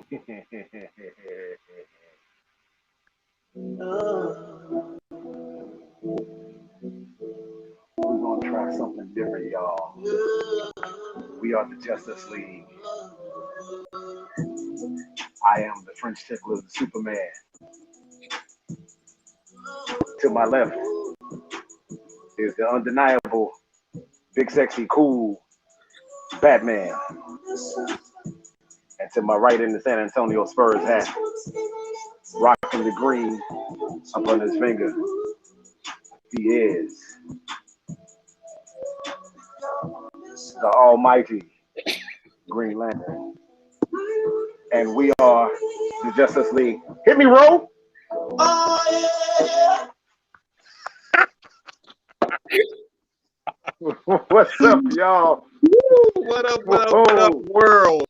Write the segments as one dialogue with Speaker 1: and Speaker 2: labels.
Speaker 1: We're gonna try something different, y'all. We are the Justice League. I am the French tickler, the Superman. To my left is the undeniable, big, sexy, cool Batman. And to my right in the San Antonio Spurs hat, rocking the green up on his finger, he is the almighty Green Lantern. And we are the Justice League. Hit me, Ro! What's up, y'all?
Speaker 2: What up, world?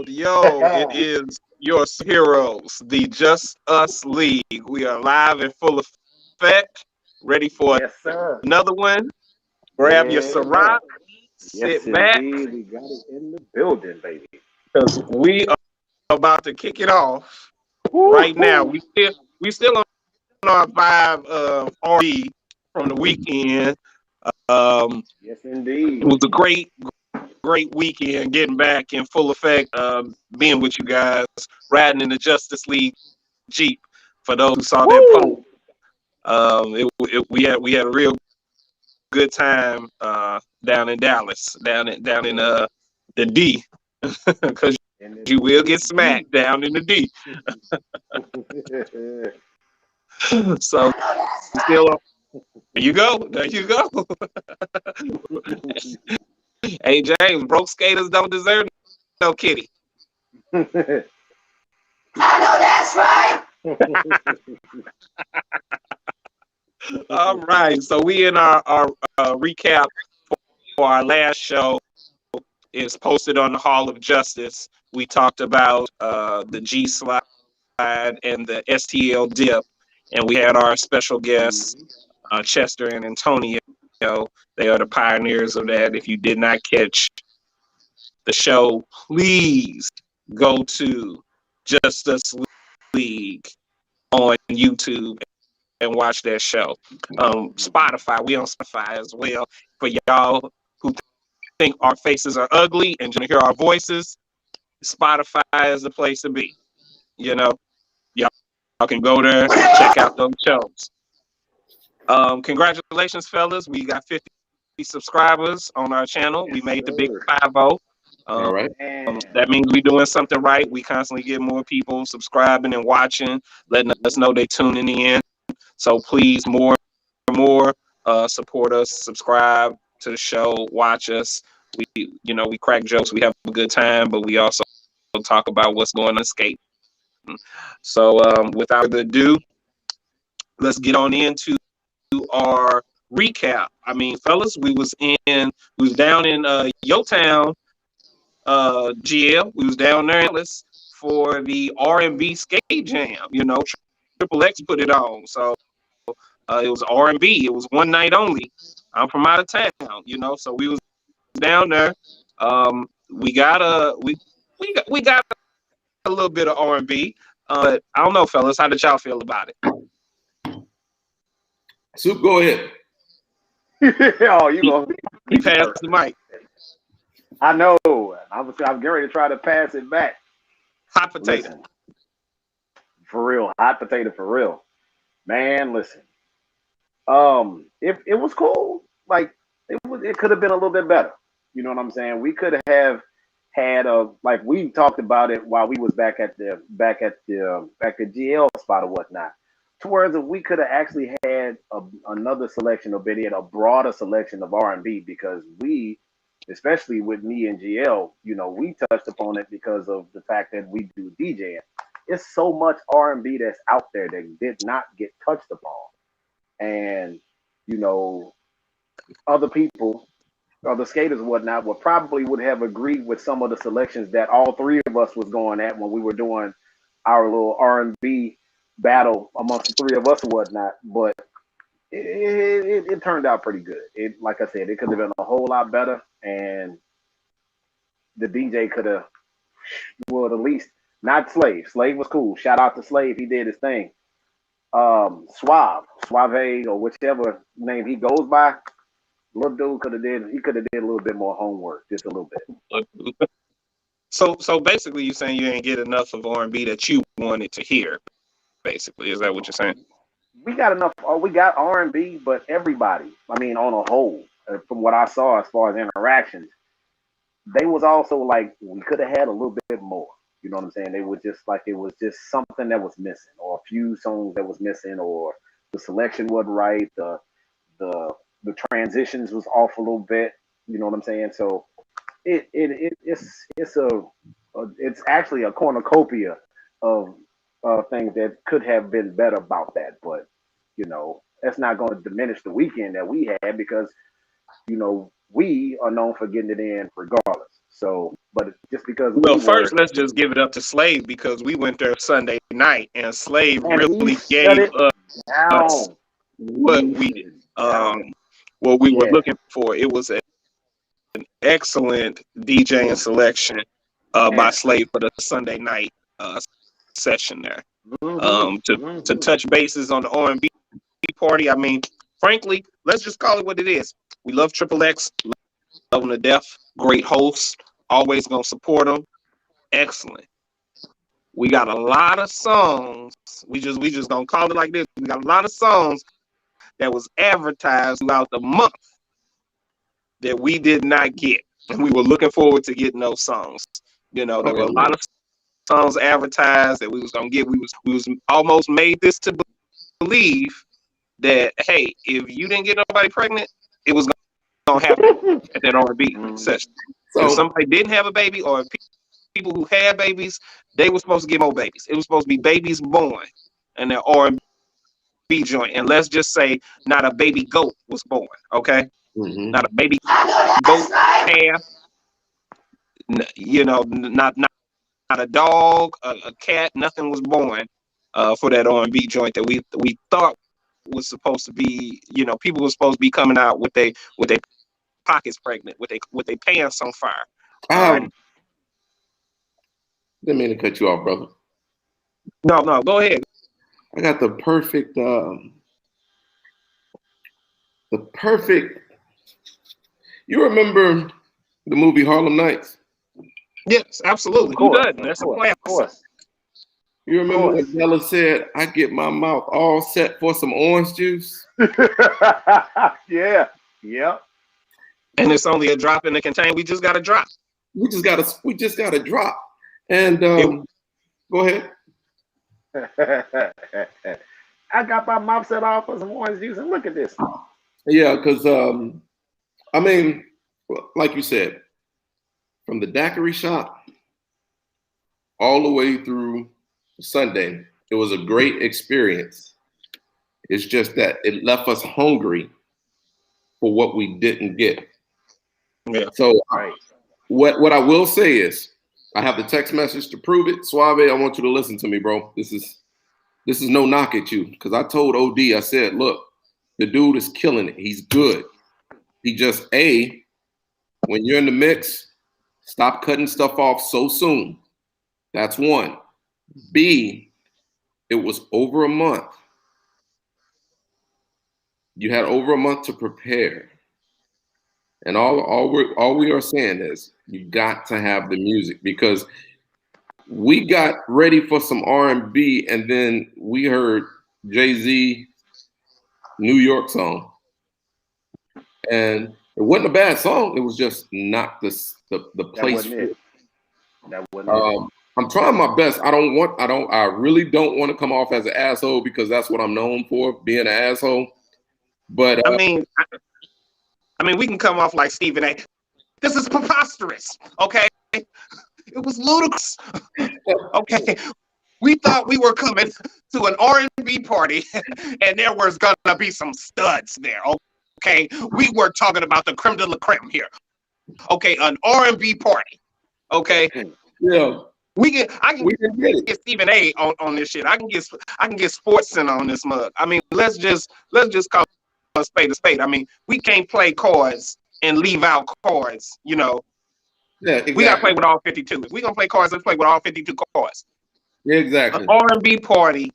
Speaker 2: Yo, it is your heroes, the Just Us League. We are live in full effect, ready for another one. Grab your Ciroc, sit back.
Speaker 1: Indeed. We got it in the building, baby.
Speaker 2: Because we are about to kick it off right now. We still on our 5 RB from the weekend.
Speaker 1: Yes, indeed.
Speaker 2: It was a great weekend, getting back in full effect, being with you guys, riding in the Justice League Jeep. For those who saw that post, we had a real good time down in Dallas, down in the D, because you will get smacked down in the D. So still, there you go. Hey James, broke skaters don't deserve no kitty.
Speaker 1: I know that's right.
Speaker 2: All right, so we in our recap for our last show is posted on the Hall of Justice. We talked about the G slide and the STL dip, and we had our special guests, Chester and Antonio. They are the pioneers of that. If you did not catch the show, please go to Justice League on YouTube and watch that show. Spotify, we on Spotify as well. For y'all who think our faces are ugly and want to hear our voices, Spotify is the place to be. Y'all can go there and check out those shows. Congratulations, fellas. We got 50 subscribers on our channel. We made the big 5-0.
Speaker 3: All right.
Speaker 2: That means we're doing something right. We constantly get more people subscribing and watching, letting us know they're tuning in. So please, more and more, support us, subscribe to the show, watch us. We crack jokes, we have a good time, but we also talk about what's going on skate. So without further ado, let's get on into our recap. I mean, fellas, we was down in your town, GL. We was down there for the R&B skate jam. Triple X put it on, so it was R&B. It was one night only. I'm from out of town, so we was down there. We got a little bit of R&B, but I don't know, fellas. How did y'all feel about it?
Speaker 3: Soup, go ahead.
Speaker 1: Oh, you go.
Speaker 2: He passed the mic.
Speaker 1: I know. I'm getting ready to try to pass it back.
Speaker 2: Hot potato.
Speaker 1: Listen, for real, hot potato for real. Man, listen. It was cool. Like it could have been a little bit better. You know what I'm saying? We could have had we talked about it while we was back at the GL spot or whatnot. Towards we could have actually had another selection of it, a broader selection of R&B, because we, especially with me and GL, we touched upon it because of the fact that we do DJing. it's so much R&B that's out there that did not get touched upon, and you know, other people, other skaters and whatnot, would have agreed with some of the selections that all three of us was going at when we were doing our little R&B battle amongst the three of us and whatnot. But it turned out pretty good. It, like I said, it could have been a whole lot better, and the DJ could have, well, at least not Slave. Slave was cool. Shout out to Slave. He did his thing. Suave, or whichever name he goes by, little dude could have did a little bit more homework, just a little bit.
Speaker 2: So basically, you're saying you didn't get enough of R&B that you wanted to hear. Basically, is that what you're saying?
Speaker 1: We got enough. We got R&B, but everybody, I mean, on a whole, from what I saw as far as interactions, they was also like, we could have had a little bit more. You know what I'm saying? They were just like, it was just something that was missing, or a few songs that was missing, or the selection wasn't right, the transitions was off a little bit. You know what I'm saying? So it's actually a cornucopia of things that could have been better about that. But you know, that's not going to diminish the weekend that we had, because you know, we are known for getting it in regardless. So, but just because
Speaker 2: first, let's just give it up to Slave, because we went there Sunday night and Slave
Speaker 1: and
Speaker 2: really gave us what we were looking for. It was an excellent DJing selection by Slave for the Sunday night session there. To touch bases on the R&B party, I mean, frankly, let's just call it what it is. We love Triple X, love him to death. Great host, always gonna support him. Excellent. We got a lot of songs. We just gonna call it like this. We got a lot of songs that was advertised throughout the month that we did not get, and we were looking forward to getting those songs. You know, there were a lot of songs advertised that we was gonna get. We was almost made this to believe that, hey, if you didn't get nobody pregnant, it was gonna happen at that R&B session. So if somebody didn't have a baby, or if people who had babies, they were supposed to get more babies. It was supposed to be babies born in their R&B joint. And let's just say not a baby goat was born, okay? Not a baby goat calf, you know, not a dog, a cat, nothing was born for that R&B joint that we thought was supposed to be, you know, people were supposed to be coming out with their pockets pregnant, with their pants on fire.
Speaker 3: Didn't mean to cut you off, brother.
Speaker 2: No, go ahead.
Speaker 3: I got the perfect. You remember the movie Harlem Nights?
Speaker 2: Yes, absolutely. Who doesn't? That's a classic.
Speaker 3: You remember when Bella said, "I get my mouth all set for some orange juice"?
Speaker 1: Yeah.
Speaker 2: And it's only a drop in the container. We just got a drop.
Speaker 3: We just got a drop. And go ahead.
Speaker 1: I got my mouth set off for some orange juice, and look at this.
Speaker 3: Yeah, because I mean, like you said, from the daiquiri shop all the way through Sunday, it was a great experience. It's just that it left us hungry for what we didn't get.
Speaker 2: Yeah.
Speaker 3: So what I will say is, I have the text message to prove it. Suave, I want you to listen to me, bro. This is no knock at you, because I told OD, I said, look, the dude is killing it. He's good. He just, A, when you're in the mix, stop cutting stuff off so soon. That's one. B, it was over a month. You had over a month to prepare. And all we are saying is, you got to have the music, because we got ready for some R&B, and then we heard Jay-Z New York song, and it wasn't a bad song. It was just not the place.
Speaker 1: That wasn't it.
Speaker 3: I'm trying my best. I really don't want to come off as an asshole, because that's what I'm known for, being an asshole. But
Speaker 2: I mean, we can come off like Stephen A. This is preposterous, okay? It was ludicrous, okay? We thought we were coming to an R&B party, and there was gonna be some studs there. Okay, we were talking about the creme de la creme here. Okay, an R&B party. Okay,
Speaker 3: Yeah.
Speaker 2: I can get Stephen A on this shit. I can get Sports Center on this mug. I mean, let's just call a spade a spade. I mean, we can't play cards and leave out cards. You know.
Speaker 3: Yeah, exactly.
Speaker 2: We gotta play with all 52. If we gonna play cards, let's play with all 52 cards.
Speaker 3: Yeah, exactly.
Speaker 2: An R&B party.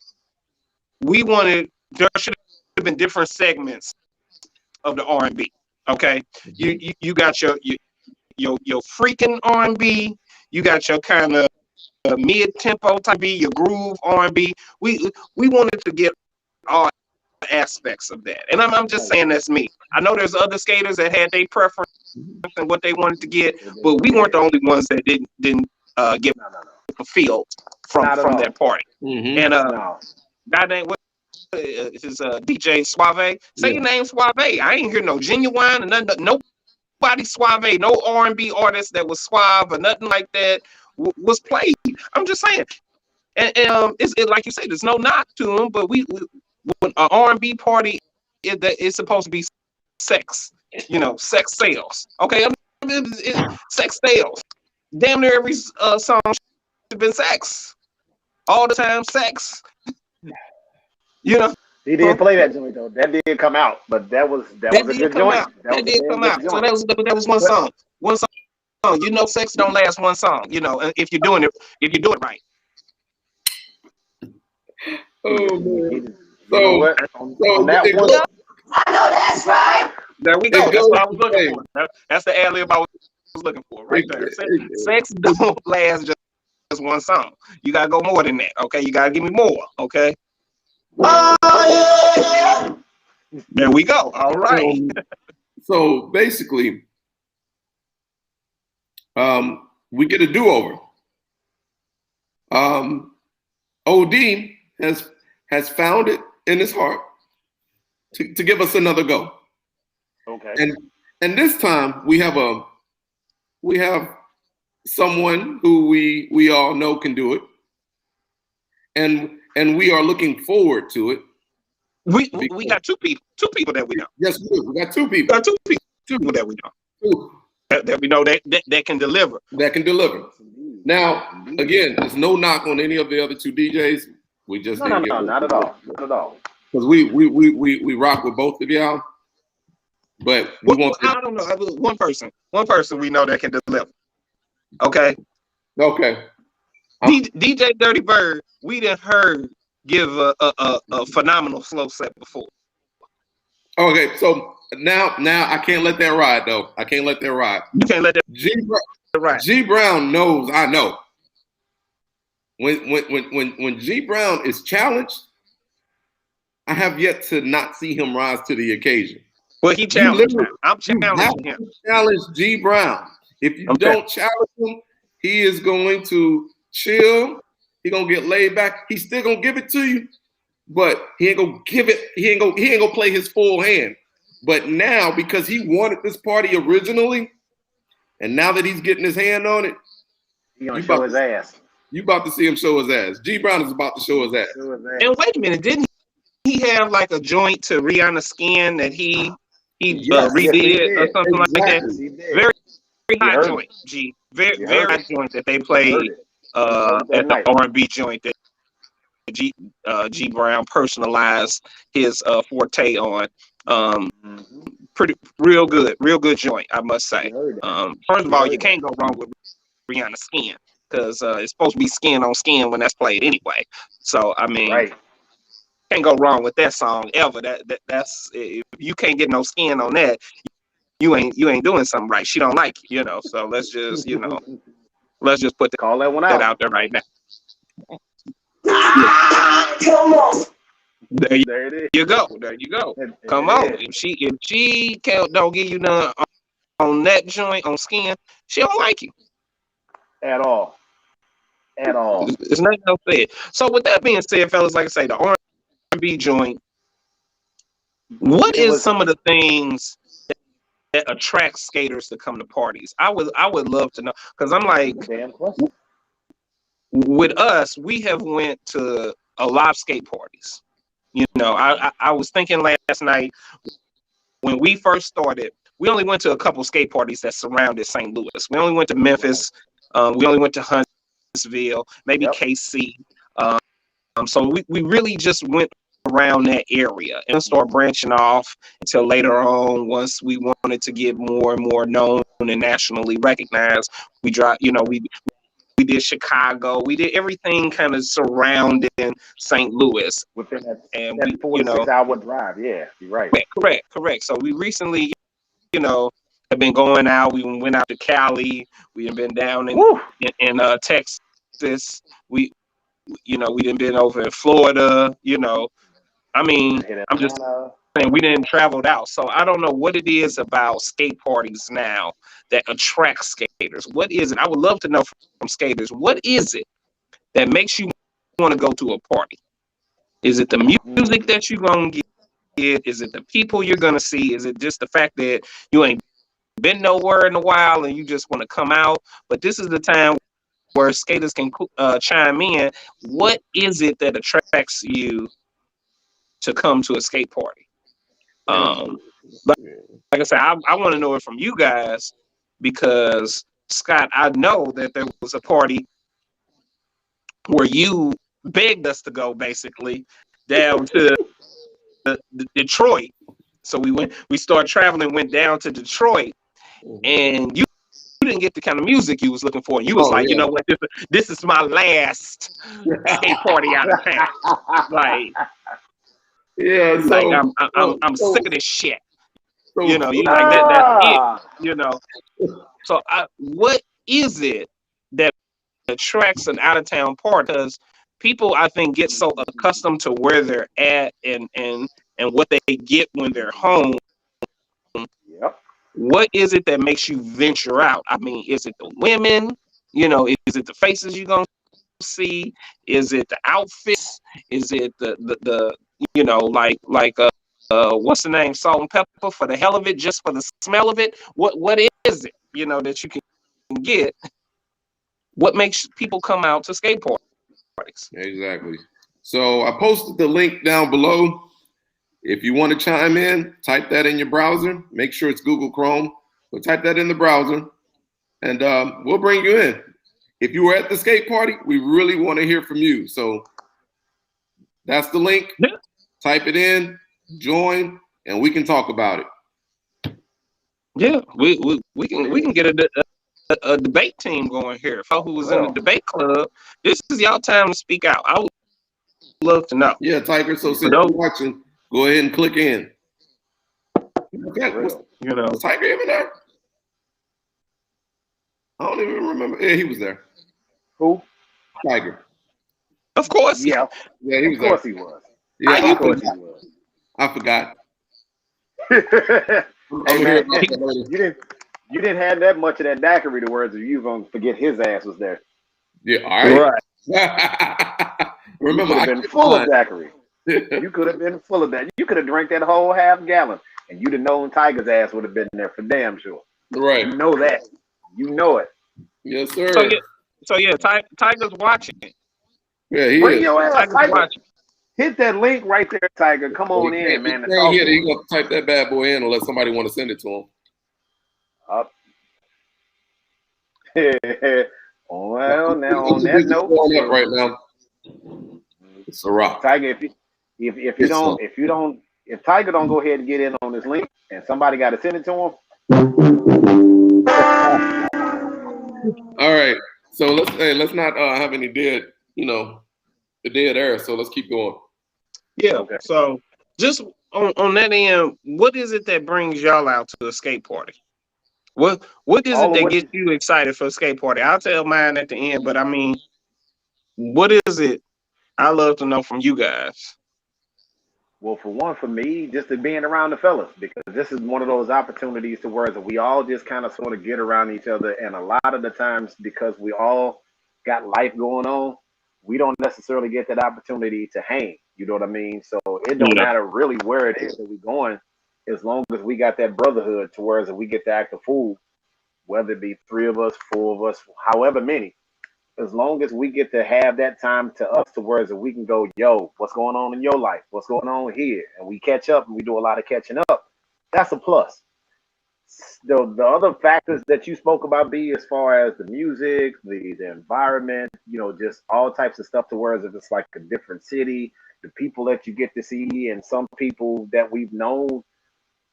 Speaker 2: There should have been different segments of the R&B. Okay, you got your freaking R&B. You got your kind of mid-tempo type B, your groove R&B. We wanted to get all aspects of that, and I'm just saying that's me. I know there's other skaters that had their preference and what they wanted to get, but we weren't the only ones that didn't get fulfilled from that party.
Speaker 3: Mm-hmm.
Speaker 2: And guy named is DJ Suave. Say your name, Suave. I ain't hear no Genuine or nothing. Nobody Suave, no R&B artist that was Suave or nothing like that was played. I'm just saying, and it's like you say, there's no knock to them, but when an R&B party is supposed to be sex, sex sales. Okay, sex sales. Damn near every song should have been sex. All the time, sex.
Speaker 1: He did play that joint though. That did come out, but that was a good joint.
Speaker 2: That did come out. So that was one song. One song. Sex don't last one song. If you're doing it right.
Speaker 3: Oh man.
Speaker 1: On that one. I know that's right.
Speaker 2: There we go. That's what I was looking for. That's the ad-lib I was looking for right there. Sex don't last just one song. You gotta go more than that. Okay, you gotta give me more. Okay. Oh, yeah. There we go. All right.
Speaker 3: So basically, we get a do-over. OD has found it in his heart to give us another go.
Speaker 1: Okay.
Speaker 3: And this time we have someone who we all know can do it. And we are looking forward to it.
Speaker 2: We got two people that we know.
Speaker 3: Yes, we do. We got two people.
Speaker 2: Two people that we know. That we know that can deliver. That can deliver.
Speaker 3: Now, again, there's no knock on any of the other two DJs. We just
Speaker 1: not at all. Not at all.
Speaker 3: Because we rock with both of y'all. But
Speaker 2: I don't know. One person we know that can deliver. Okay.
Speaker 3: Okay.
Speaker 2: DJ Dirty Bird, we done heard give a phenomenal slow set before.
Speaker 3: Okay, so now I can't let that ride though. I can't let that ride.
Speaker 2: You can't let that ride.
Speaker 3: G Brown knows I know. When G Brown is challenged, I have yet to not see him rise to the occasion.
Speaker 2: Well, he challenged him. I'm challenging him.
Speaker 3: Challenge G Brown. If you don't challenge him, he is going to chill. He gonna get laid back. He's still gonna give it to you, but he ain't gonna give it. He ain't gonna play his full hand. But now, because he wanted this party originally, and now that he's getting his hand on it,
Speaker 1: he gonna show his ass.
Speaker 3: You about to see him show his ass. G Brown is about to show his ass.
Speaker 2: And wait a minute, didn't he have like a joint to Rihanna Skin that he redid or something like that? Very hot joint, G. Very hot joint that they played at the R&B joint that G Brown personalized his forte on. Pretty real good joint, I must say. First of all, you can't go wrong with Rihanna Skin because it's supposed to be skin on skin when that's played anyway. So I mean, can't go wrong with that song ever. That's if you can't get no skin on that, you ain't doing something right. She don't like you, So let's just put
Speaker 1: call that one out
Speaker 2: there right now.
Speaker 1: Come on.
Speaker 2: There you go. Come on. If she don't give you none on that joint on skin, she don't like you
Speaker 1: at all.
Speaker 2: It's nothing else said. So with that being said, fellas, like I say, the R&B joint. What is some of the things that attract skaters to come to parties? I would love to know because I'm like, with us, we have went to a lot of skate parties. You know, I was thinking last night when we first started, we only went to a couple skate parties that surrounded St. Louis. We only went to Memphis. We only went to Huntsville, maybe KC. So we really just went around that area and start branching off until later on, once we wanted to get more and more known and nationally recognized, we did Chicago. We did everything kind of surrounding St. Louis.
Speaker 1: Within
Speaker 2: and
Speaker 1: that 4 to 6 hour drive. Yeah, you're right.
Speaker 2: Correct. So we recently, have been going out. We went out to Cali. We have been down in Texas. We didn't been over in Florida. I mean, I'm just saying we didn't travel out. So I don't know what it is about skate parties now that attracts skaters. What is it? I would love to know from skaters. What is it that makes you want to go to a party? Is it the music that you're going to get? Is it the people you're going to see? Is it just the fact that you ain't been nowhere in a while and you just want to come out? But this is the time where skaters can chime in. What is it that attracts you to come to a skate party? Like I said, I want to know it from you guys because, Scott, I know that there was a party where you begged us to go, basically, down to Detroit. So we started traveling, went down to Detroit, and you didn't get the kind of music you was looking for. You was you know what, this is my last skate party out of town. Like, I'm sick of this shit. You like that's it. So what is it that attracts an out of town party? Because people, I think, get so accustomed to where they're at and what they get when they're home. What is it that makes you venture out? I mean, is it the women? Is it the faces you're gonna see? Is it the outfits? Is it the what's the name? Salt and pepper for the hell of it, just for the smell of it? What is it, that you can get? What makes people come out to skate parties?
Speaker 3: Exactly. So I posted the link down below. If you want to chime in, type that in your browser. Make sure it's Google Chrome, but type that in the browser, and we'll bring you in. If you were at the skate party, we really want to hear from you. So that's the link. Yeah. Type it in, join, and we can talk about it.
Speaker 2: Yeah, we can get a debate team going here. If who was in the debate club, this is y'all time to speak out. I would love to know.
Speaker 3: Yeah, Tiger. So since you're watching, go ahead and click in. Okay, was Tiger even there? I don't even remember. Yeah, he was there.
Speaker 1: Who?
Speaker 3: Tiger.
Speaker 2: Of course.
Speaker 1: Yeah,
Speaker 3: he was.
Speaker 1: Of course he was.
Speaker 3: Yeah,
Speaker 1: of course he was.
Speaker 3: I forgot.
Speaker 1: Hey man, you didn't have that much of that daiquiri to words, or you gonna forget his ass was there.
Speaker 3: Yeah, all right. Remember,
Speaker 1: you could have been full of daiquiri. You could have been full of that. You could have drank that whole half gallon, and you'd have known Tiger's ass would have been there for damn sure.
Speaker 3: Right.
Speaker 1: You know that. You know it.
Speaker 3: Yes, sir.
Speaker 2: So Tiger's watching.
Speaker 3: Yeah, he
Speaker 1: Bring
Speaker 3: is.
Speaker 1: your ass,
Speaker 2: Tiger's
Speaker 1: Tiger.
Speaker 2: Watching.
Speaker 1: Hit that link right there, Tiger. Come on in, man.
Speaker 3: He's gonna type that bad boy in unless somebody want to send it to him.
Speaker 1: Up. Well, now on that note,
Speaker 3: right now, it's a rock.
Speaker 1: Tiger, if Tiger don't go ahead and get in on this link, and somebody got to send it to him.
Speaker 3: All right, so let's not have any dead air. So let's keep going.
Speaker 2: Yeah. Okay. So just on that end, what is it that brings y'all out to a skate party? What is it that gets you excited for a skate party? I'll tell mine at the end, but I mean, what is it? I love to know from you guys.
Speaker 1: Well, for me, just being around the fellas, because this is one of those opportunities to where we all just kind of sort of get around each other, and a lot of the times, because we all got life going on, we don't necessarily get that opportunity to hang. You know what I mean? So it don't matter really where it is that we're going, as long as we got that brotherhood to where we get to act a fool, whether it be 3 of us, 4 of us, however many. as long as we get to have that time to us to where we can go, yo, what's going on in your life? What's going on here? And we catch up and we do a lot of catching up. That's a plus. The other factors that you spoke about, B, as far as the music, the environment, just all types of stuff to where if it's like a different city, the people that you get to see, and some people that we've known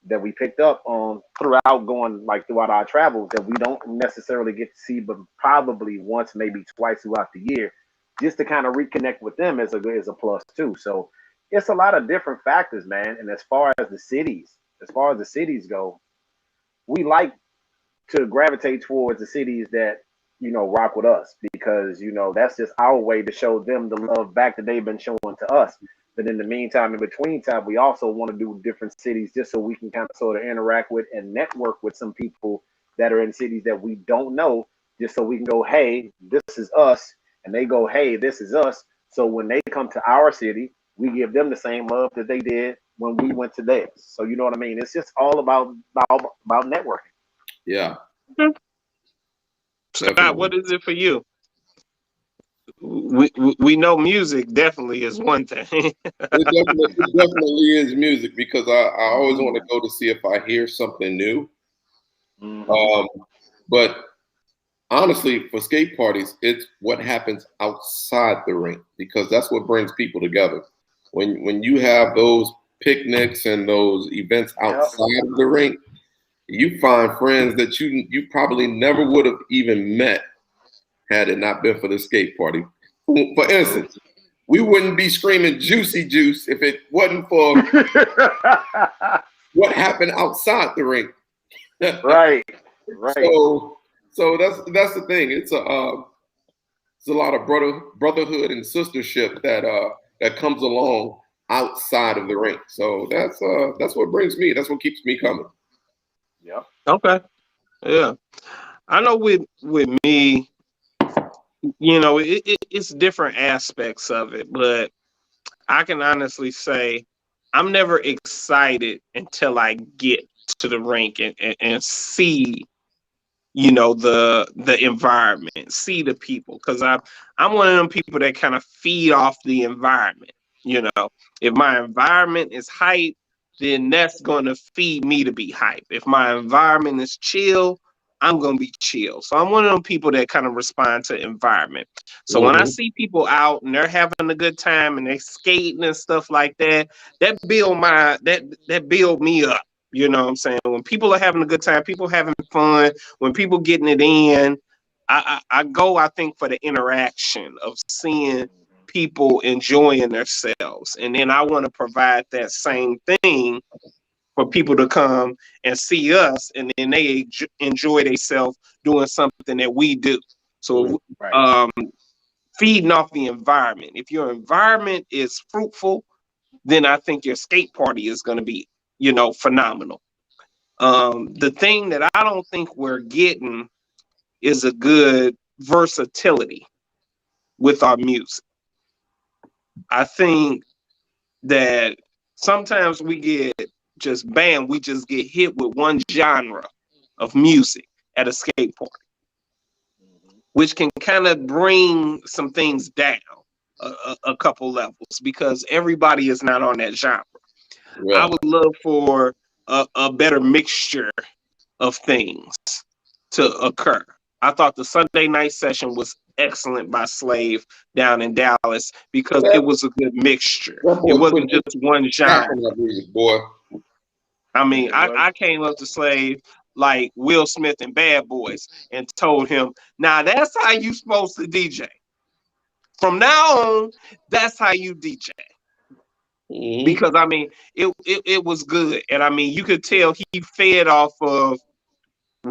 Speaker 1: that we picked up on throughout our travels that we don't necessarily get to see, but probably once, maybe twice throughout the year, just to kind of reconnect with them is a plus too. So it's a lot of different factors, man. And as far as the cities go, we like to gravitate towards the cities that, rock with us, because, that's just our way to show them the love back that they've been showing to us. But in the meantime, in between time, we also want to do different cities just so we can kind of sort of interact with and network with some people that are in cities that we don't know, just so we can go, hey, this is us. And they go, hey, this is us. So when they come to our city, we give them the same love that they did when we went to theirs. So you know what I mean? It's just all about networking.
Speaker 3: Yeah.
Speaker 2: Scott, what is it for you? We know music definitely is one thing.
Speaker 3: it definitely is music, because I always want to go to see if I hear something new. Mm-hmm. But honestly, for skate parties, it's what happens outside the rink, because that's what brings people together. When you have those picnics and those events outside of the rink, you find friends that you probably never would have even met had it not been for the skate party. For instance, we wouldn't be screaming Juicy Juice if it wasn't for what happened outside the rink.
Speaker 1: Right.
Speaker 3: So that's the thing. It's a lot of brotherhood and sistership that comes along outside of the rink. So that's what brings me. That's what keeps me coming.
Speaker 1: Yeah.
Speaker 2: Okay. Yeah. I know with me, it's different aspects of it, but I can honestly say I'm never excited until I get to the rink and see, the environment, see the people, because I'm one of them people that kind of feed off the environment. If my environment is hype, then that's going to feed me to be hype. If my environment is chill, I'm going to be chill. So I'm one of them people that kind of respond to environment. So when I see people out and they're having a good time and they're skating and stuff like that, that build me up. You know what I'm saying? When people are having a good time, people having fun, when people getting it in, I go, I think, for the interaction of seeing people enjoying themselves. And then I want to provide that same thing for people to come and see us, and then they enjoy themselves doing something that we do. So feeding off the environment. If your environment is fruitful, then I think your skate party is going to be, phenomenal. The thing that I don't think we're getting is a good versatility with our music. I think that sometimes we get we just get hit with one genre of music at a skate party, which can kind of bring some things down a couple levels, because everybody is not on that genre. Yeah. I would love for a better mixture of things to occur. I thought the Sunday night session was excellent by Slave down in Dallas, because it was a good mixture. It wasn't just one genre.
Speaker 3: Boy.
Speaker 2: I mean, I came up to Slave like Will Smith and Bad Boys and told him, now that's how you supposed to DJ. From now on, that's how you DJ. Mm-hmm. Because I mean, it was good, and I mean, you could tell he fed off of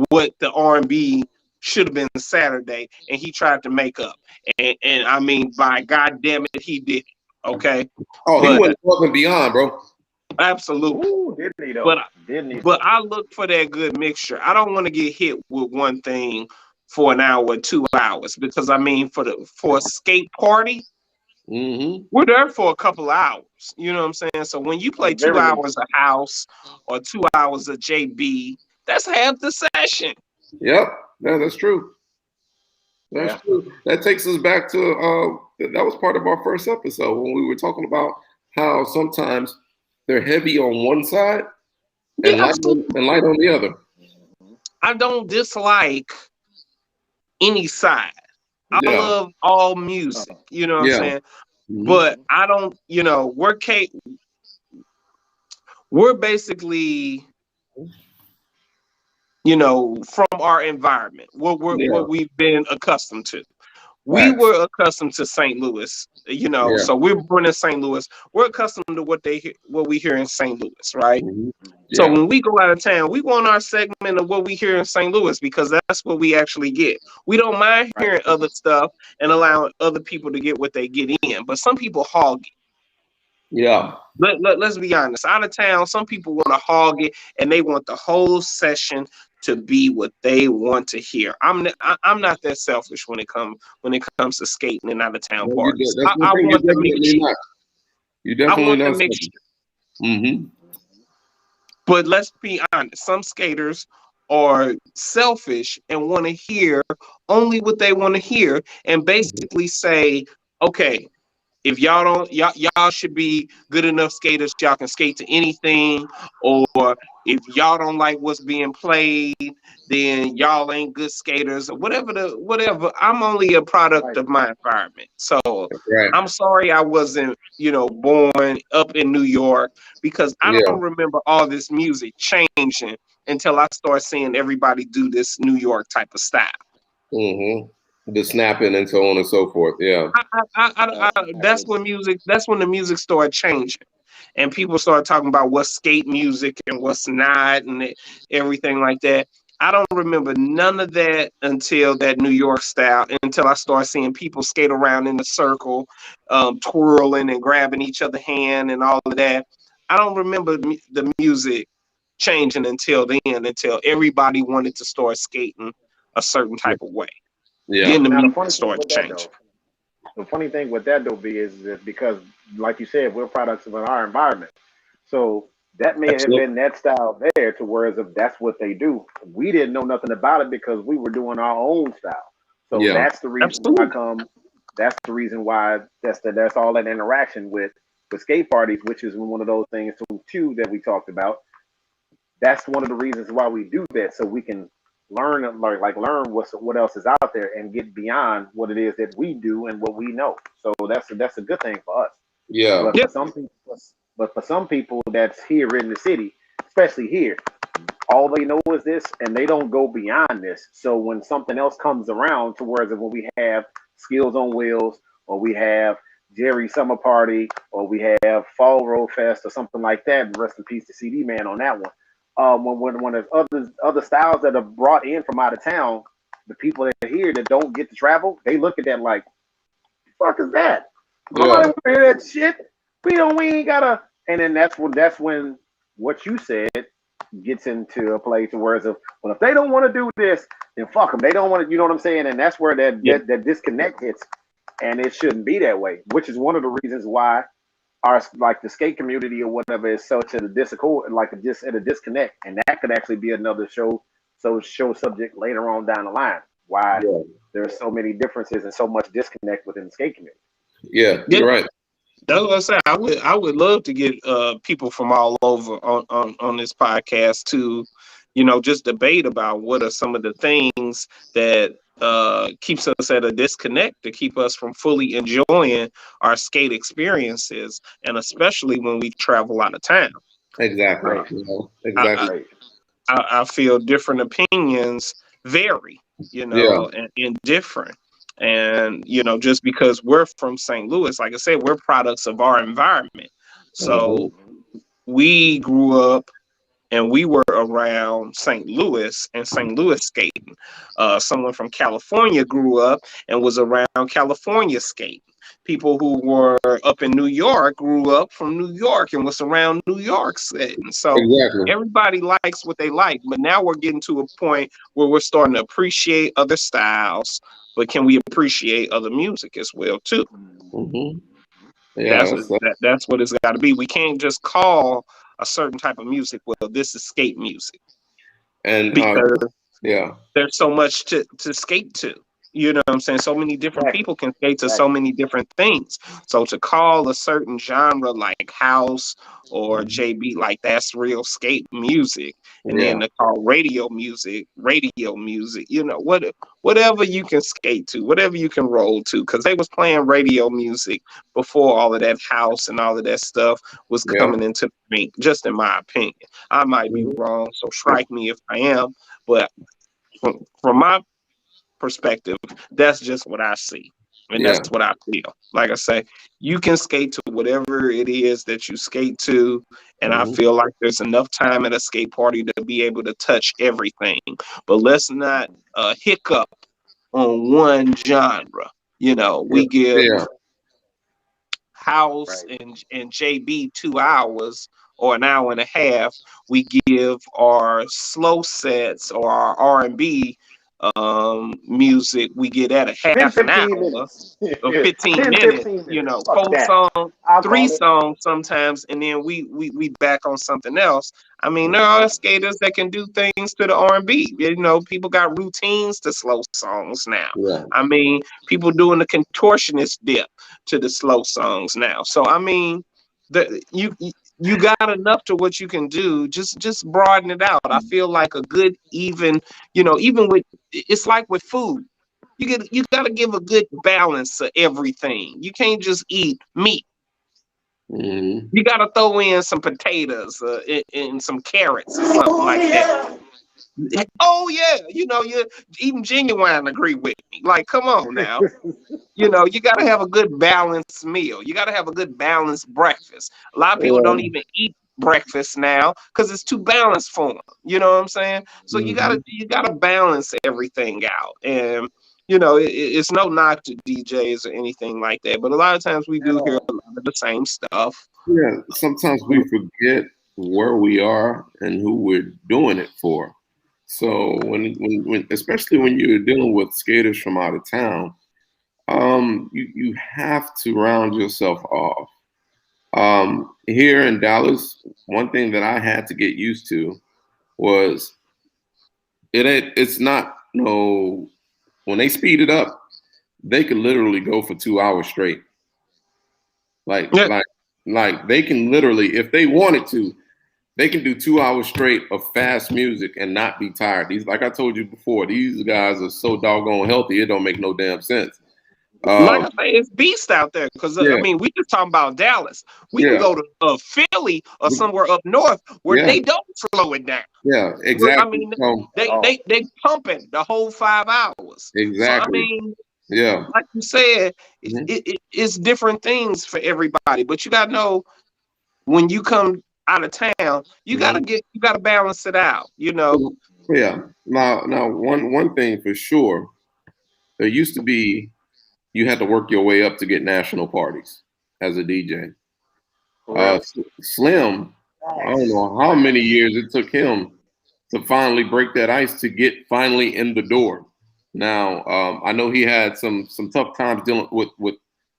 Speaker 2: what the R&B should have been Saturday, and he tried to make up. And I mean, by God damn it, he did. Okay.
Speaker 3: Oh, he went above and beyond, bro.
Speaker 2: Absolutely.
Speaker 1: Ooh, didn't he though?
Speaker 2: But I look for that good mixture. I don't want to get hit with one thing for an hour or 2 hours, because I mean, for a skate party, we're there for a couple of hours. You know what I'm saying? So when you play 2 hours of house or 2 hours of JB, that's half the session.
Speaker 3: Yep. Yeah, that's true. That's true. That takes us back to that was part of our first episode when we were talking about how sometimes they're heavy on one side and light on the other.
Speaker 2: I don't dislike any side. I love all music. You know what I'm saying? Mm-hmm. But I don't. You know, we're basically, you know, from our environment, what we've been accustomed to. We were accustomed to St. Louis, you know, so we're born in St. Louis. We're accustomed to what we hear in St. Louis, right? Mm-hmm. Yeah. So when we go out of town, we want our segment of what we hear in St. Louis because that's what we actually get. We don't mind hearing other stuff and allowing other people to get what they get in, but some people hog it.
Speaker 3: Yeah.
Speaker 2: Let's be honest. Out of town, some people want to hog it and they want the whole session to be what they want to hear. I'm not that selfish when it comes to skating and out of town parties. I want the mixture.
Speaker 3: You definitely
Speaker 2: not. Mm-hmm. But let's be honest. Some skaters are selfish and want to hear only what they want to hear, and basically say, okay, if y'all don't, y'all should be good enough skaters. Y'all can skate to anything. Or if y'all don't like what's being played, then y'all ain't good skaters. Or whatever. I'm only a product of my environment. So I'm sorry I wasn't, you know, born up in New York because I don't remember all this music changing until I start seeing everybody do this New York type of style.
Speaker 3: Mm-hmm. The snapping and so on and so forth. Yeah.
Speaker 2: That's when the music started changing. And people started talking about what's skate music and what's not and everything like that. I don't remember none of that until that New York style, until I started seeing people skate around in a circle, twirling and grabbing each other's hand and all of that. I don't remember the music changing until everybody wanted to start skating a certain type of way.
Speaker 1: Yeah.
Speaker 2: Then the
Speaker 1: music
Speaker 2: starts changing.
Speaker 1: The funny thing with that though is that because, like you said, we're products of our environment. So that may have been that style there to whereas if that's what they do. We didn't know nothing about it because we were doing our own style. So that's the reason that's the reason why that's all that interaction with skate parties, which is one of those things too that we talked about. That's one of the reasons why we do that, so we can learn what else is out there and get beyond what it is that we do and what we know. So that's a good thing for us.
Speaker 3: Yeah.
Speaker 1: But for some people that's here in the city, especially here, all they know is this and they don't go beyond this. So when something else comes around to whereas when we have Skills on Wheels or we have Jerry Summer Party or we have Fall Road Fest or something like that, rest in peace to CD Man on that one. When there's other styles that are brought in from out of town, the people that are here that don't get to travel, they look at that like, "Fuck is that? Come on, hear that shit. We ain't gotta." And then that's when what you said gets into a place where it's if they don't want to do this, then fuck them. They don't want to. You know what I'm saying? And that's where that disconnect hits, and it shouldn't be that way. Which is one of the reasons why the skate community or whatever is such at a discord, at a disconnect, and that could actually be another show subject later on down the line. Why there's so many differences and so much disconnect within the skate community.
Speaker 3: Yeah, you're right.
Speaker 2: That's what I said. I would love to get people from all over on this podcast to, you know, just debate about what are some of the things that keeps us at a disconnect to keep us from fully enjoying our skate experiences, and especially when we travel out of town.
Speaker 3: Exactly.
Speaker 1: Right.
Speaker 3: Exactly.
Speaker 2: I feel different opinions vary, you know, and different. And, you know, just because we're from St. Louis, like I said, we're products of our environment. So we grew up and we were around St. Louis and St. Louis skating. Someone from California grew up and was around California skating. People who were up in New York grew up from New York and was around New York skating. So everybody likes what they like, but now we're getting to a point where we're starting to appreciate other styles, but can we appreciate other music as well too?
Speaker 3: Mm-hmm. Yeah,
Speaker 2: that's what it's got to be. We can't just call a certain type of music, well, this is skate music.
Speaker 3: And
Speaker 2: because there's so much to skate to. You know what I'm saying? So many different people can skate to so many different things. So to call a certain genre like house or JB, like that's real skate music. And then to call radio music, you know, whatever you can skate to, whatever you can roll to, because they was playing radio music before all of that house and all of that stuff was coming into me, just in my opinion. I might be wrong, so strike me if I am, but from my perspective, that's just what I see. And that's what I feel. Like I say, you can skate to whatever it is that you skate to. And I feel like there's enough time at a skate party to be able to touch everything. But let's not hiccup on one genre. You know, we give house and JB 2 hours or an hour and a half. We give our slow sets or our R&B music, we get at a half an hour or 15 minutes, you know, 4 songs, 3 songs sometimes, and then we back on something else. I mean, there are skaters that can do things to the R&B. You know, people got routines to slow songs now. I mean, people doing the contortionist dip to the slow songs now. So I mean, you got enough to what you can do. Just broaden it out. I feel like a good even, you know, even with, it's like with food. You got to give a good balance to everything. You can't just eat meat. You got to throw in some potatoes and some carrots or something like that. Oh yeah, you know, you even Genuine agree with me. Like, come on now. You know, you got to have a good balanced meal. You got to have a good balanced breakfast. A lot of people don't even eat breakfast now because it's too balanced for them. You know what I'm saying? So you gotta balance everything out. And you know, it's no knock to DJs or anything like that, but a lot of times we do hear a lot of the same stuff.
Speaker 3: Yeah, sometimes we forget where we are and who we're doing it for. So when especially when you're dealing with skaters from out of town, you have to round yourself off. Here in Dallas, one thing that I had to get used to was it's not no, when they speed it up, they could literally go for 2 hours straight. Like they can literally, if they wanted to, they can do 2 hours straight of fast music and not be tired. These, like I told you before, these guys are so doggone healthy, it don't make no damn sense.
Speaker 2: Like I say, it's beast out there because I mean, we just talking about Dallas. We can go to Philly or somewhere up north where they don't slow it down.
Speaker 3: Yeah, exactly.
Speaker 2: I mean, they pumping the whole 5 hours.
Speaker 3: Exactly.
Speaker 2: So, I mean, like you said, it's different things for everybody. But you gotta know when you come out of town, you gotta balance it out. You know.
Speaker 3: Yeah. Now, one thing for sure, there used to be, you had to work your way up to get national parties as a DJ. Slim, I don't know how many years it took him to finally break that ice to get finally in the door. Now, I know he had some tough times dealing with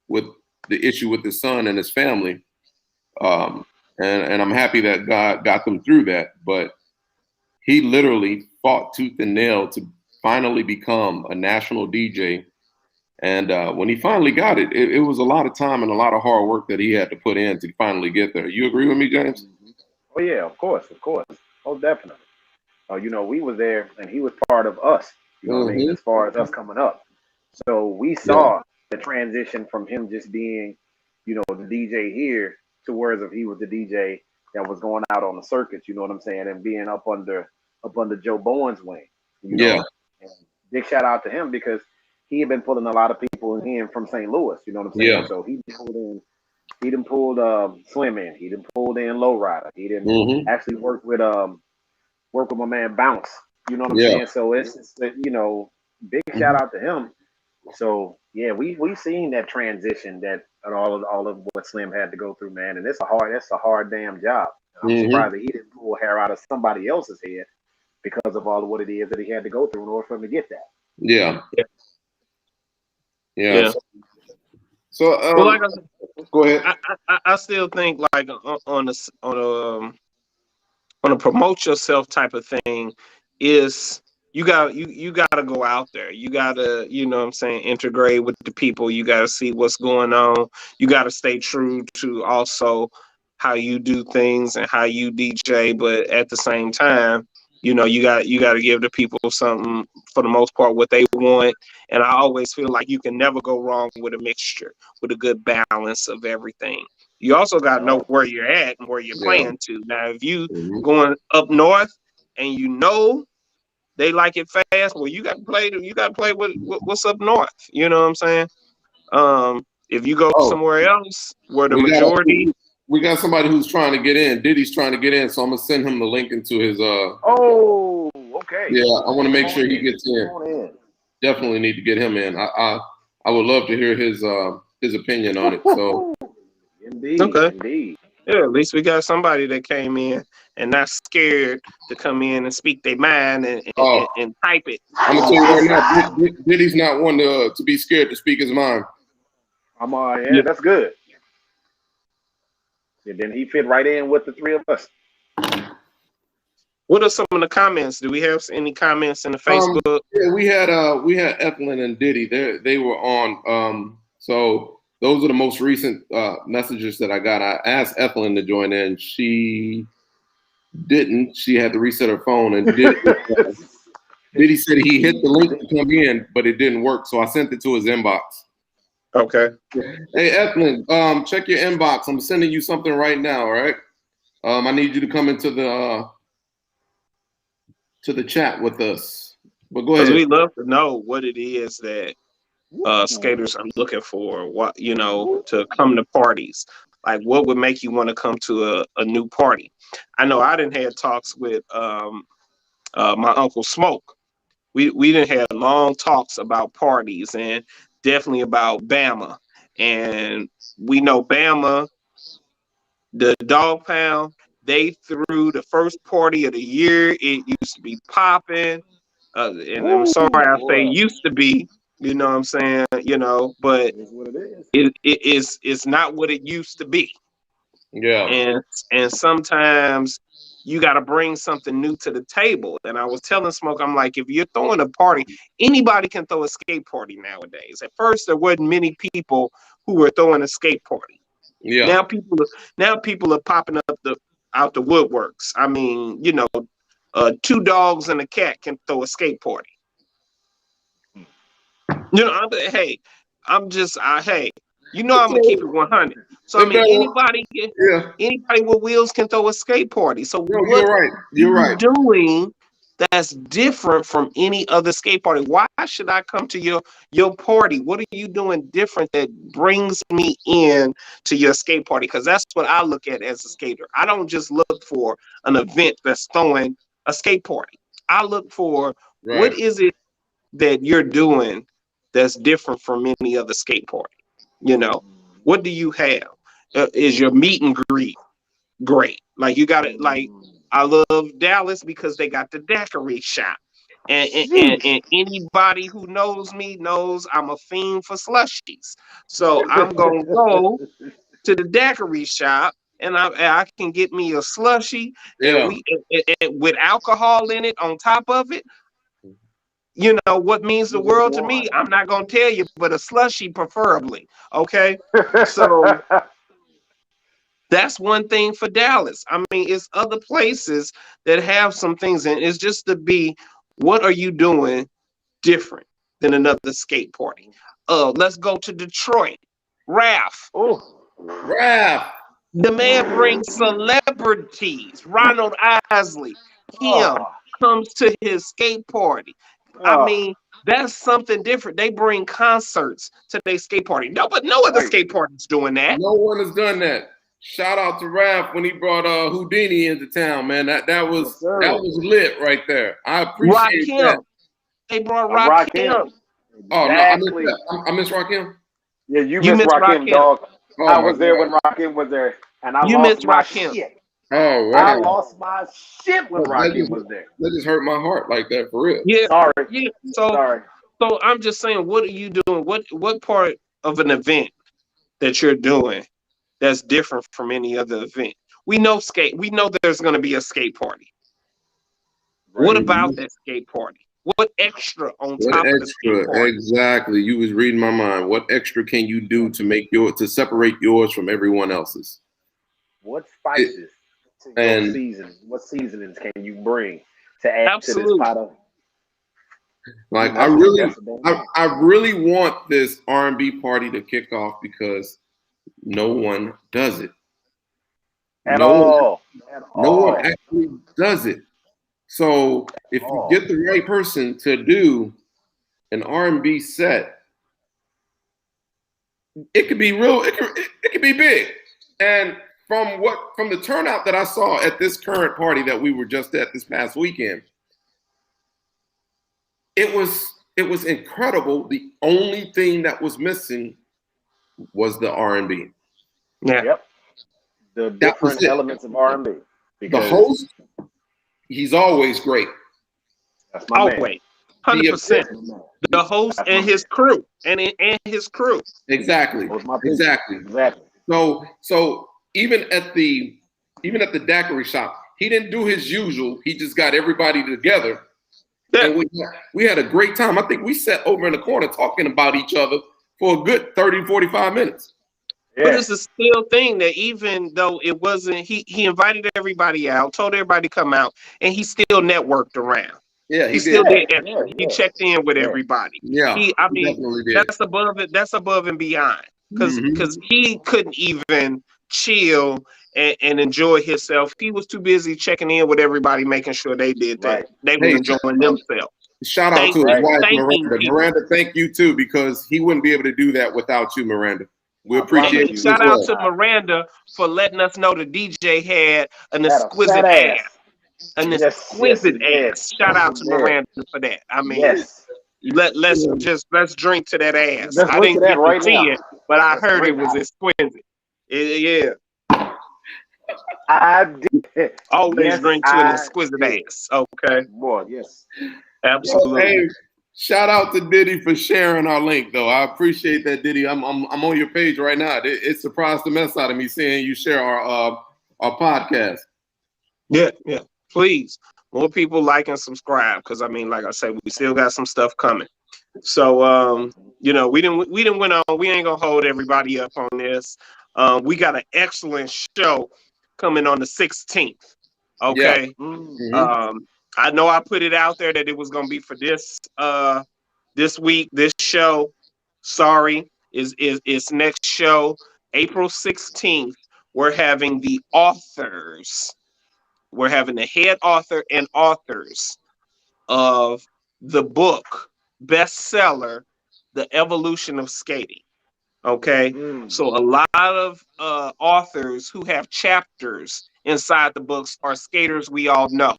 Speaker 3: the issue with his son and his family, and I'm happy that God got them through that. But he literally fought tooth and nail to finally become a national DJ. And when he finally got it, it was a lot of time and a lot of hard work that he had to put in to finally get there. You agree with me, James?
Speaker 1: Oh yeah, of course. Oh, definitely. You know, we were there, and he was part of us. You know what I mean? As far as us coming up, so we saw the transition from him just being, you know, the DJ here to whereas if he was the DJ that was going out on the circuits. You know what I'm saying? And being up under Joe Bowen's wing. You know? And big shout out to him because he had been pulling a lot of people in from St. Louis, you know what I'm saying? Yeah. So he done pulled Slim in, he done pulled in Lowrider, he didn't actually work with my man Bounce, you know what I'm saying? So it's you know, big shout out to him. So yeah, we seen that transition that all of what Slim had to go through, man, and that's a hard damn job. I'm surprised that he didn't pull hair out of somebody else's head because of all of what it is that he had to go through in order for him to get that.
Speaker 3: Yeah. So
Speaker 2: well, like
Speaker 3: go ahead.
Speaker 2: I still think like on a promote yourself type of thing is, you gotta go out there. You gotta, you know what I'm saying, integrate with the people. You gotta see what's going on. You gotta stay true to also how you do things and how you DJ, but at the same time, you got to give the people something, for the most part, what they want. And I always feel like you can never go wrong with a mixture, with a good balance of everything. You also got to know where you're at and where you're playing to. Now, if you going up north and they like it fast, well, you got to play with what's up north. You know what I'm saying? If you go somewhere else where the majority.
Speaker 3: We got somebody who's trying to get in. Diddy's trying to get in, so I'm gonna send him the link into his.
Speaker 1: Oh, okay.
Speaker 3: Yeah, I want to make sure he gets in. Definitely need to get him in. I would love to hear his opinion on it. So.
Speaker 1: Indeed. Okay. Indeed.
Speaker 2: Yeah, at least we got somebody that came in and not scared to come in and speak their mind and type it.
Speaker 3: I'm gonna tell you right now, Diddy's not one to be scared to speak his mind.
Speaker 1: Yeah, that's good. And then he fit right in with the three of us.
Speaker 2: What are some of the comments? Do we have any comments in the Facebook?
Speaker 3: Yeah, we had Ethlyn and Diddy. They were on. So those are the most recent messages that I got. I asked Ethlyn to join in. She didn't. She had to reset her phone. And Diddy said he hit the link to come in, but it didn't work. So I sent it to his inbox.
Speaker 2: Okay.
Speaker 3: Hey, Ethlyn, check your inbox. I'm sending you something right now, all right? I need you to come into the chat with us. But go ahead.
Speaker 2: We love to know what it is that skaters are looking for, to come to parties. Like, what would make you want to come to a new party? I know I didn't have talks with my Uncle Smoke. We didn't have long talks about parties and definitely about Bama. And we know Bama, the Dog Pound, they threw the first party of the year. It used to be popping. And I'm sorry I say used to be, you know what I'm saying, but it's not what it used to be.
Speaker 3: Yeah.
Speaker 2: And sometimes you got to bring something new to the table. And I was telling Smoke, I'm like, if you're throwing a party, anybody can throw a skate party nowadays. At first, there wasn't many people who were throwing a skate party.
Speaker 3: Yeah.
Speaker 2: Now people are popping up out the woodworks. I mean, two dogs and a cat can throw a skate party. Hey, I'm gonna keep it 100. So I mean, anybody with wheels can throw a skate party. So
Speaker 3: you're right.
Speaker 2: Doing that's different from any other skate party. Why should I come to your party? What are you doing different that brings me in to your skate party? Because that's what I look at as a skater. I don't just look for an event that's throwing a skate party. I look for what is it that you're doing that's different from any other skate party. What do you have? Is your meet and greet great? Like, you got it. Like, I love Dallas because they got the daiquiri shop, and anybody who knows me knows I'm a fiend for slushies. So I'm gonna go to the daiquiri shop, and I can get me a slushie, and with alcohol in it on top of it. What means the world to me, I'm not going to tell you, but a slushie preferably. Okay. So that's one thing for Dallas. I mean, it's other places that have some things, and it's just to be, what are you doing different than another skate party? Let's go to Detroit. Raph.
Speaker 3: Raph.
Speaker 2: The man brings celebrities. Ronald Isley. Him comes to his skate party. I mean, that's something different. They bring concerts to their skate party. No other skate party's doing that.
Speaker 3: No one has done that. Shout out to Raph when he brought Houdini into town, man. That was lit right there. I appreciate that.
Speaker 2: They brought Rakim.
Speaker 3: Oh, exactly. No, I miss Rakim.
Speaker 1: Yeah, you missed Rakim, dog. I was there when Rakim was there, and I lost my shit.
Speaker 3: Oh, wow.
Speaker 1: I lost my shit when Rakim was there.
Speaker 3: That just hurt my heart like that, for real.
Speaker 2: Yeah.
Speaker 1: Sorry.
Speaker 2: Yeah. So I'm just saying, what are you doing? What part of an event that you're doing that's different from any other event? We know there's going to be a skate party. Right. What about that skate party? What extra on
Speaker 3: What
Speaker 2: top of the skate
Speaker 3: extra?
Speaker 2: party?
Speaker 3: Exactly. You was reading my mind. What extra can you do to separate yours from everyone else's?
Speaker 1: What spices to your
Speaker 3: And
Speaker 1: season? What seasonings can you bring to add to this
Speaker 2: Absolutely.
Speaker 1: pot of?
Speaker 3: like
Speaker 1: That's
Speaker 3: I really want this R&B party to kick off because no one does it.
Speaker 1: At
Speaker 3: No
Speaker 1: all.
Speaker 3: one actually does it. So if you get the right person to do an R&B set, it could be real. It could be big. And from the turnout that I saw at this current party that we were just at this past weekend, it was incredible. The only thing that was missing was the R&B.
Speaker 2: Yeah.
Speaker 1: Yep. The different elements of R&B.
Speaker 3: The host, he's always great.
Speaker 1: That's my man.
Speaker 2: Always. 100%. The host and his crew. And his crew.
Speaker 3: Exactly. So even at the daiquiri shop, he didn't do his usual. He just got everybody together. Yeah. And we had a great time. I think we sat over in the corner talking about each other for a good 30, 45 minutes.
Speaker 2: Yeah. But it's a still thing that even though it wasn't, he invited everybody out, told everybody to come out, and he still networked around.
Speaker 3: Yeah,
Speaker 2: he still did. He checked in with everybody.
Speaker 3: Yeah,
Speaker 2: I mean, that's above it. That's above and beyond. Because he couldn't even chill and enjoy himself. He was too busy checking in with everybody, making sure they did that. They were enjoying themselves.
Speaker 3: Shout out to his wife, Miranda. Miranda, thank you too, because he wouldn't be able to do that without you, Miranda. We appreciate you.
Speaker 2: Shout out to Miranda for letting us know the DJ had an exquisite ass. An exquisite ass. Shout out to Miranda for that. I mean, let's drink to that ass. I didn't get to see it, but I heard it was exquisite. Yeah.
Speaker 1: I did.
Speaker 2: Always drink to an exquisite ass. Okay.
Speaker 1: Boy, yes.
Speaker 2: Absolutely.
Speaker 3: Hey, shout out to Diddy for sharing our link, though. I appreciate that, Diddy. I'm on your page right now. It surprised the mess out of me seeing you share our podcast.
Speaker 2: Yeah. Please, more people like and subscribe, because I mean, like I said, we still got some stuff coming. So we didn't went on. We ain't gonna hold everybody up on this. We got an excellent show coming on the 16th. Okay. Yeah. Mm-hmm. I know I put it out there that it was gonna be for this week, this show. Sorry, is next show, April 16th. We're having the authors. We're having the head author and authors of the book bestseller, The Evolution of Skating. Okay. So a lot of authors who have chapters inside the books are skaters we all know.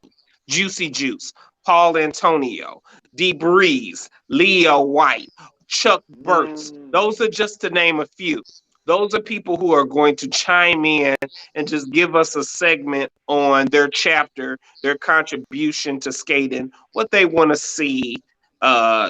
Speaker 2: Juicy Juice, Paul Antonio, D Breeze, Leo White, Chuck Burks. Those are just to name a few. Those are people who are going to chime in and just give us a segment on their chapter, their contribution to skating, what they want to see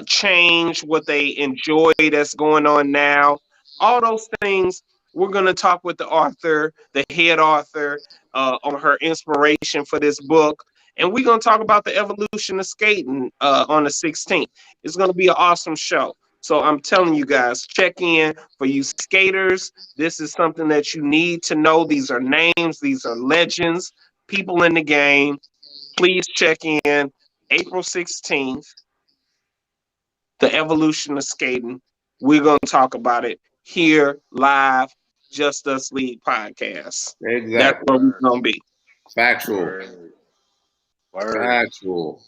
Speaker 2: change, what they enjoy that's going on now. All those things, we're going to talk with the author, the head author, on her inspiration for this book. And we're going to talk about the evolution of skating on the 16th. It's going to be an awesome show. So I'm telling you guys, check in for you skaters. This is something that you need to know. These are names. These are legends, people in the game. Please check in April 16th, the evolution of skating. We're going to talk about it here live, Just Us League podcast.
Speaker 3: Exactly.
Speaker 2: That's where we're going to be.
Speaker 3: Factual. Factual.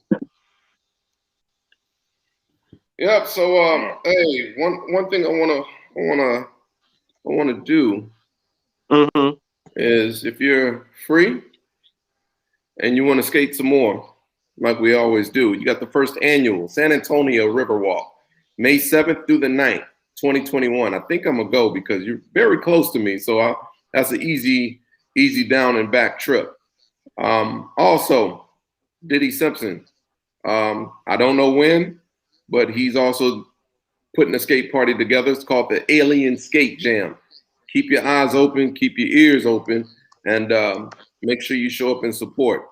Speaker 3: Yep. So, hey, one thing I wanna do is, if you're free and you want to skate some more, like we always do, you got the first annual San Antonio Riverwalk, May 7th through the 9th, 2021. I think I'm gonna go because you're very close to me, so that's an easy down and back trip. Also, Diddy Simpson. I don't know when, but he's also putting a skate party together. It's called the Alien Skate Jam. Keep your eyes open, keep your ears open, and make sure you show up and support.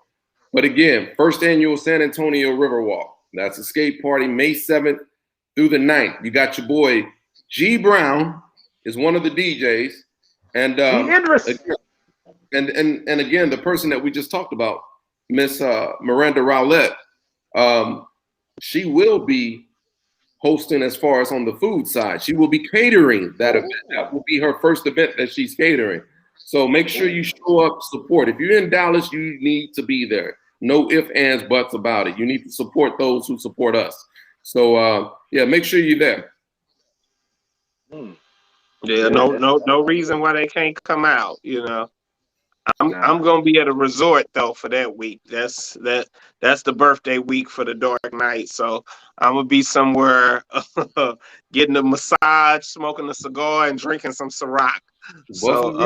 Speaker 3: But again, first annual San Antonio Riverwalk, That's Escape Party, May 7th through the 9th. You got your boy G Brown is one of the DJs, and again, the person that we just talked about, Miss Miranda Rowlett, she will be hosting as far as on the food side. She will be catering that event. That will be her first event that she's catering. So make sure you show up, support. If you're in Dallas, you need to be there. No ifs, ands, buts about it. You need to support those who support us. So yeah, make sure you're there.
Speaker 2: Yeah, no reason why they can't come out, you know. I'm gonna be at a resort though for that week. That's the birthday week for the Dark Knight. So I'm gonna be somewhere getting a massage, smoking a cigar, and drinking some Ciroc. So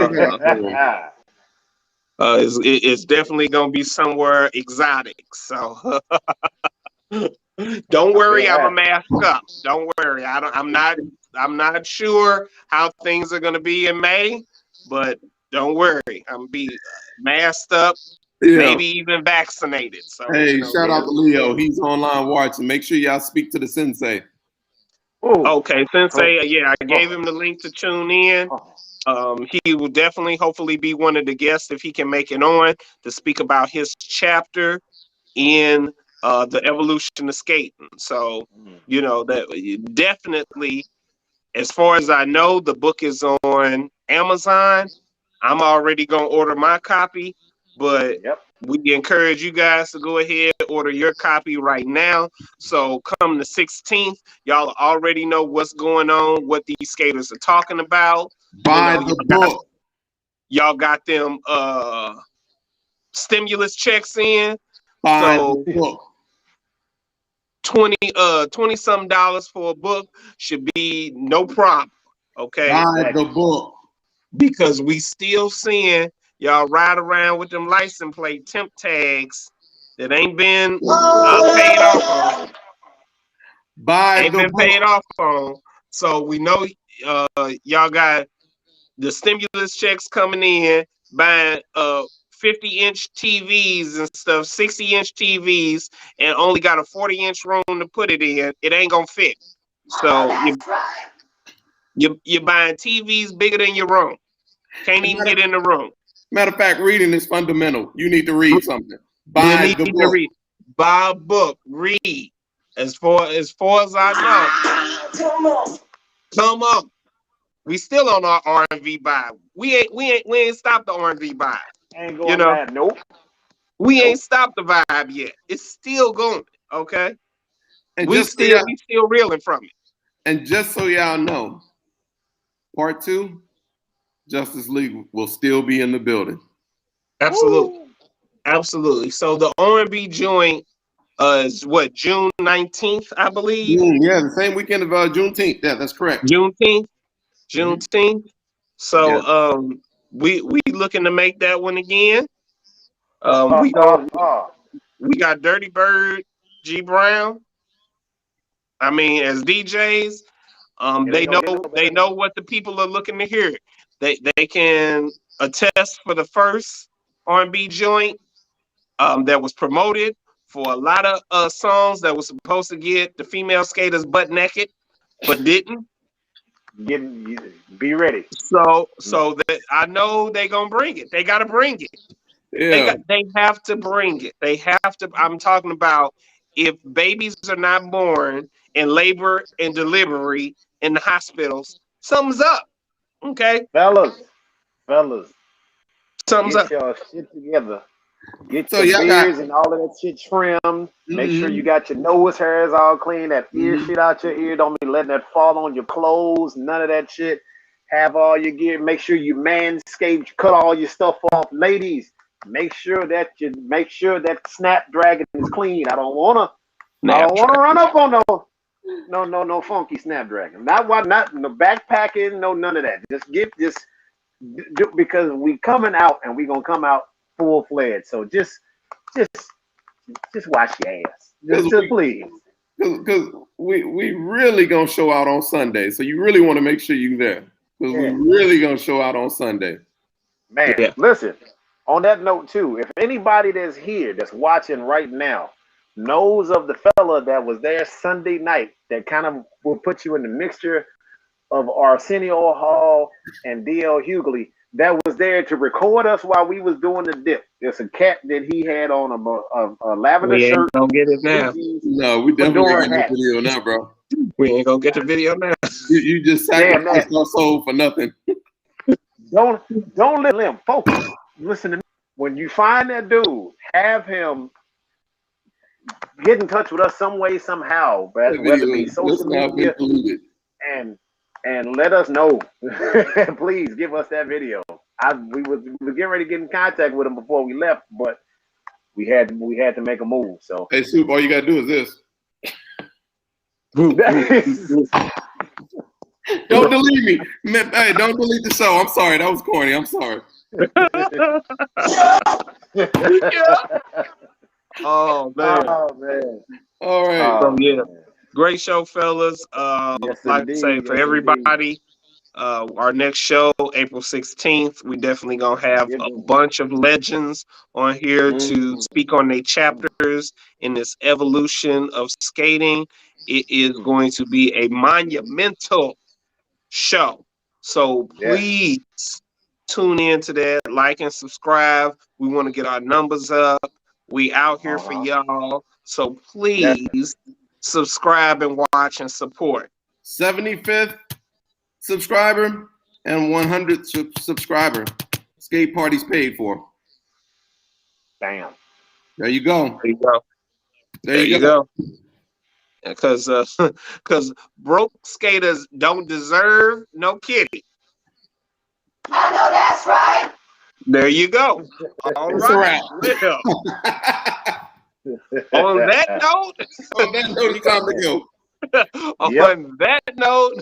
Speaker 2: it's definitely gonna be somewhere exotic. So don't worry, I'm a mask up. Don't worry. I'm not sure how things are gonna be in May, but don't worry, I'm be masked up, maybe even vaccinated. So
Speaker 3: hey, shout out to Leo. He's online watching. Make sure y'all speak to the sensei.
Speaker 2: Okay, sensei. Yeah, I gave him the link to tune in. He will definitely, hopefully, be one of the guests if he can make it on to speak about his chapter in the evolution of skating. So you know that definitely, as far as I know, the book is on Amazon. I'm already going to order my copy, but we encourage you guys to go ahead and order your copy right now. So come the 16th, y'all already know what's going on, what these skaters are talking about.
Speaker 3: Buy the book.
Speaker 2: Y'all got them stimulus checks in.
Speaker 3: Buy the book.
Speaker 2: $20 for a book should be no problem. Okay.
Speaker 3: Buy the book.
Speaker 2: Because we still seeing y'all ride around with them license plate temp tags that ain't been paid off on. Ain't been paid off on. So we know y'all got the stimulus checks coming in, buying 50-inch TVs and stuff, 60-inch TVs, and only got a 40-inch room to put it in. It ain't gonna fit. So you're buying TVs bigger than your room. Can't even get in the room.
Speaker 3: Matter of fact, reading is fundamental. You need to read something. Buy the book.
Speaker 2: Buy a book. Read. As far as I know. Come on. We still on our R&V buy. We ain't stopped the R&V buy.
Speaker 1: Ain't going bad. Nope.
Speaker 2: We ain't stopped the vibe yet. It's still going. Okay. And we still reeling from it.
Speaker 3: And just so y'all know, part 2. Justice League will still be in the building.
Speaker 2: Absolutely. Woo. Absolutely. So the R&B joint is what, June 19th, I believe?
Speaker 3: Yeah, the same weekend of Juneteenth. Yeah, that's correct.
Speaker 2: Juneteenth. So we looking to make that one again. We got Dirty Bird, G Brown. I mean, as DJs, they know what the people are looking to hear. They can attest for the first R&B joint that was promoted for a lot of songs that was supposed to get the female skaters butt naked, but didn't.
Speaker 1: Be ready.
Speaker 2: So that I know they gonna bring it. They gotta bring it.
Speaker 3: Yeah.
Speaker 2: They have to bring it. They have to. I'm talking about if babies are not born in labor and delivery in the hospitals, something's up. Okay,
Speaker 1: fellas,
Speaker 2: something's up.
Speaker 1: Get your shit together. Get your beards and all of that shit trimmed. Make sure you got your nose hairs all clean. That ear shit out your ear. Don't be letting that fall on your clothes. None of that shit. Have all your gear. Make sure you manscape. Cut all your stuff off, ladies. Make sure that Snapdragon is clean. I don't wanna run up on no funky Snapdragon. Not no backpacking. No none of that. Because we coming out and we gonna come out full-fledged. So just wash your ass. Just please.
Speaker 3: Because we really gonna show out on Sunday. So you really want to make sure you're there. Because we really gonna show out on Sunday.
Speaker 1: Man, listen. On that note too, if anybody that's here that's watching right now knows of the fella that was there Sunday night that kind of will put you in the mixture of Arsenio Hall and D.L. Hughley that was there to record us while we was doing the dip. There's a cat that he had on a lavender
Speaker 2: We ain't
Speaker 1: shirt.
Speaker 2: gonna get it now.
Speaker 3: No, we definitely
Speaker 1: Fedora
Speaker 3: got
Speaker 1: hat.
Speaker 3: the video now, bro.
Speaker 2: We ain't gonna get the video now.
Speaker 3: You just sacrificed our soul for nothing.
Speaker 1: Don't let him focus. Listen to me. When you find that dude, have him get in touch with us some way, somehow, but whether it be social media, and let us know. Please give us that video. We was getting ready to get in contact with him before we left, but we had to make a move. So
Speaker 3: hey, Soup, all you gotta do is this. Don't delete me. Hey, don't delete the show. I'm sorry. That was corny. I'm sorry.
Speaker 2: Oh man.
Speaker 1: Oh man.
Speaker 3: All right.
Speaker 2: So yeah. Great show, fellas.
Speaker 1: Yes,
Speaker 2: like
Speaker 1: indeed.
Speaker 2: I say, for everybody, our next show, April 16th, we definitely gonna have a bunch of legends on here to speak on their chapters in this evolution of skating. It is going to be a monumental show. So please tune in to that, like and subscribe. We want to get our numbers up. We out here for y'all. So please subscribe and watch and support.
Speaker 3: 75th subscriber and 100th subscriber. Skate parties paid for.
Speaker 1: Bam.
Speaker 3: There you go.
Speaker 2: There you go.
Speaker 3: There you go.
Speaker 2: Because broke skaters don't deserve no kitty.
Speaker 1: I know that's right.
Speaker 2: There you go. All right. Well, on that note,
Speaker 3: you got to go.
Speaker 2: On that note,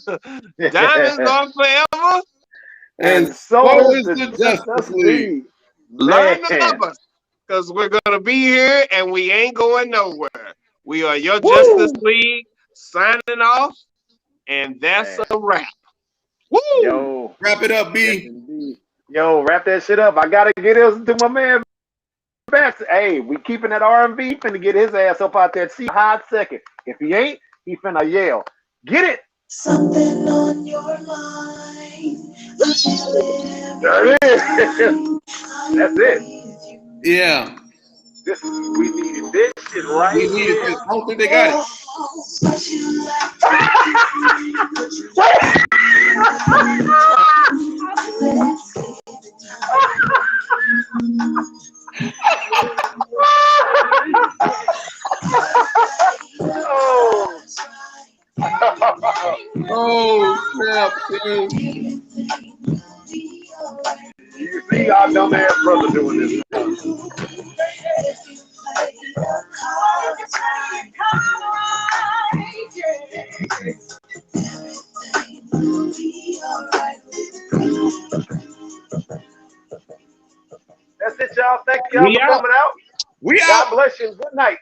Speaker 2: diamonds are forever.
Speaker 1: And so is the Justice League.
Speaker 2: Learn the numbers, because we're gonna be here and we ain't going nowhere. We are your Justice League signing off, and that's a wrap. Woo!
Speaker 1: Yo,
Speaker 3: wrap it up, B.
Speaker 1: Yes, yo, wrap that shit up. I gotta get this to my man. Best. Hey, we keeping that R&B. Finna get his ass up out there. See hot second. If he ain't, he finna yell. Get it.
Speaker 4: Something on your mind.
Speaker 1: There it is. That's it.
Speaker 3: Yeah.
Speaker 1: We needed this shit right
Speaker 3: here. I don't think they got it. Oh, snap, dude.
Speaker 1: You see our dumb ass brother doing this. That's it, y'all. Thank y'all for coming out. God bless you. Good night.